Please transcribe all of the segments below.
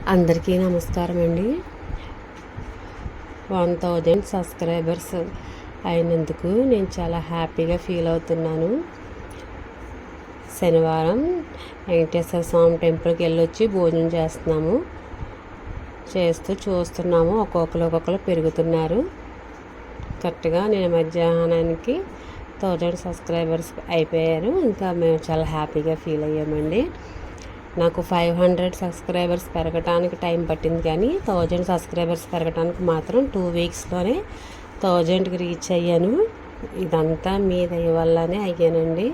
అందరికీ నమస్కారం అండి. 1000 సబ్స్క్రైబర్స్ అయినందుకు నేను చాలా హ్యాపీగా ఫీల్ అవుతున్నాను. శనివారం వెంకటేశ్వర స్వామి టెంపుల్కి వెళ్ళొచ్చి భోజనం చూస్తున్నాము. ఒక్కొక్కరు పెరుగుతున్నారు. కరెక్ట్గా నేను మధ్యాహ్నానికి 1000 సబ్స్క్రైబర్స్ అయిపోయారు. ఇంకా మేము చాలా హ్యాపీగా ఫీల్ అయ్యామండి. నాకు 500 సబ్స్క్రైబర్స్ పెరగటానికి టైం పట్టింది, కానీ 1000 సబ్స్క్రైబర్స్ పెరగటానికి మాత్రం 2 వీక్స్లోనే 1000కి రీచ్ అయ్యాను. ఇదంతా మీ దయ వల్లనే అయ్యానండి.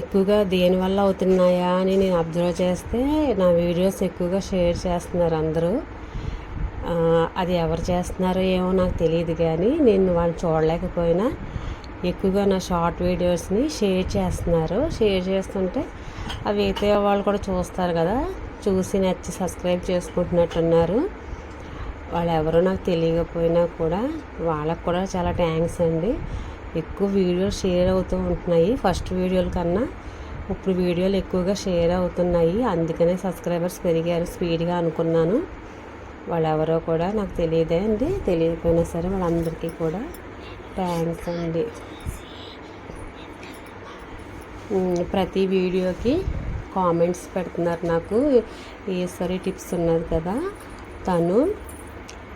ఎక్కువగా దేనివల్ల అవుతున్నాయా అని నేను అబ్జర్వ్ చేస్తే నా వీడియోస్ ఎక్కువగా షేర్ చేస్తున్నారు అందరూ. అది ఎవరు చేస్తున్నారో ఏమో నాకు తెలియదు, కానీ నేను వాళ్ళు చూడలేకపోయినా ఎక్కువగా నా షార్ట్ వీడియోస్ని షేర్ చేస్తున్నారు. షేర్ చేస్తుంటే అవి అయితే వాళ్ళు కూడా చూస్తారు కదా, చూసి నచ్చి సబ్స్క్రైబ్ చేసుకుంటున్నట్టున్నారు. వాళ్ళు ఎవరో నాకు తెలియకపోయినా కూడా వాళ్ళకు కూడా చాలా థ్యాంక్స్ అండి. ఎక్కువ వీడియోలు షేర్ అవుతూ ఉంటున్నాయి. ఫస్ట్ వీడియోల కన్నా ఇప్పుడు వీడియోలు ఎక్కువగా షేర్ అవుతున్నాయి. అందుకనే సబ్స్క్రైబర్స్ పెరిగారు స్పీడ్గా అనుకున్నాను. వాళ్ళు ఎవరో కూడా నాకు తెలియదే అండి. తెలియకపోయినా సరే వాళ్ళందరికీ కూడా థ్యాంక్స్ అండి. ప్రతి వీడియోకి కామెంట్స్ పెడుతున్నారు నాకు. ఈశ్వరి టిప్స్ ఉన్నది కదా, తను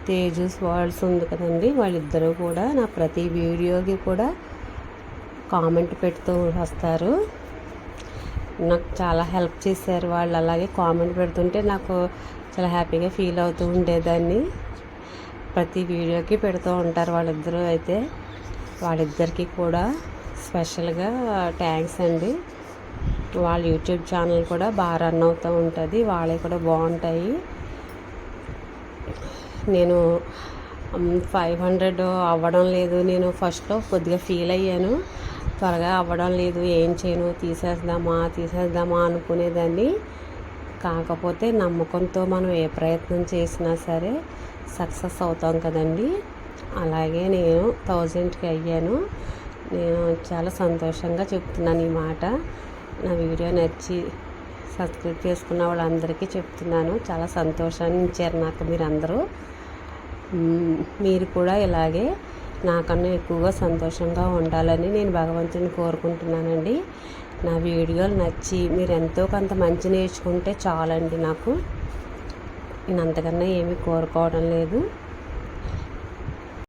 తేజస్ వరల్డ్స్ ఉంది కదండి, వాళ్ళిద్దరూ కూడా నా ప్రతి వీడియోకి కూడా కామెంట్ పెడుతూ వస్తారు. నాకు చాలా హెల్ప్ చేశారు వాళ్ళు. అలాగే కామెంట్ పెడుతుంటే నాకు చాలా హ్యాపీగా ఫీల్ అవుతూ ఉండేదాన్ని. ప్రతి వీడియోకి పెడుతూ ఉంటారు వాళ్ళిద్దరూ. అయితే వాళ్ళిద్దరికీ కూడా స్పెషల్గా థ్యాంక్స్ అండి. వాళ్ళ యూట్యూబ్ ఛానల్ కూడా బాగా రన్ అవుతూ ఉంటుంది. వాళ్ళే కూడా బాగుంటాయి. నేను 500 అవ్వడం లేదు. నేను ఫస్ట్లో కొద్దిగా ఫీల్ అయ్యాను, త్వరగా అవ్వడం లేదు, ఏం చేయను, తీసేద్దామా అనుకునేదాన్ని. కాకపోతే నమ్మకంతో మనం ఏ ప్రయత్నం చేసినా సరే సక్సెస్ అవుతాం కదండి. అలాగే నేను 1000కి అయ్యాను. నేను చాలా సంతోషంగా చెప్తున్నాను ఈ మాట. నా వీడియో నచ్చి సబ్స్క్రైబ్ చేసుకున్న వాళ్ళందరికీ చెప్తున్నాను. చాలా సంతోషాన్ని ఇచ్చారు నాకు మీరందరూ. మీరు కూడా ఇలాగే నాకన్నా ఎక్కువగా సంతోషంగా ఉండాలని నేను భగవంతుని కోరుకుంటున్నానండి. నా వీడియోలు నచ్చి మీరు ఎంతో కొంత మంచి నేర్చుకుంటే చాలండి నాకు. నేను అంతకన్నా ఏమీ కోరుకోవడం లేదు.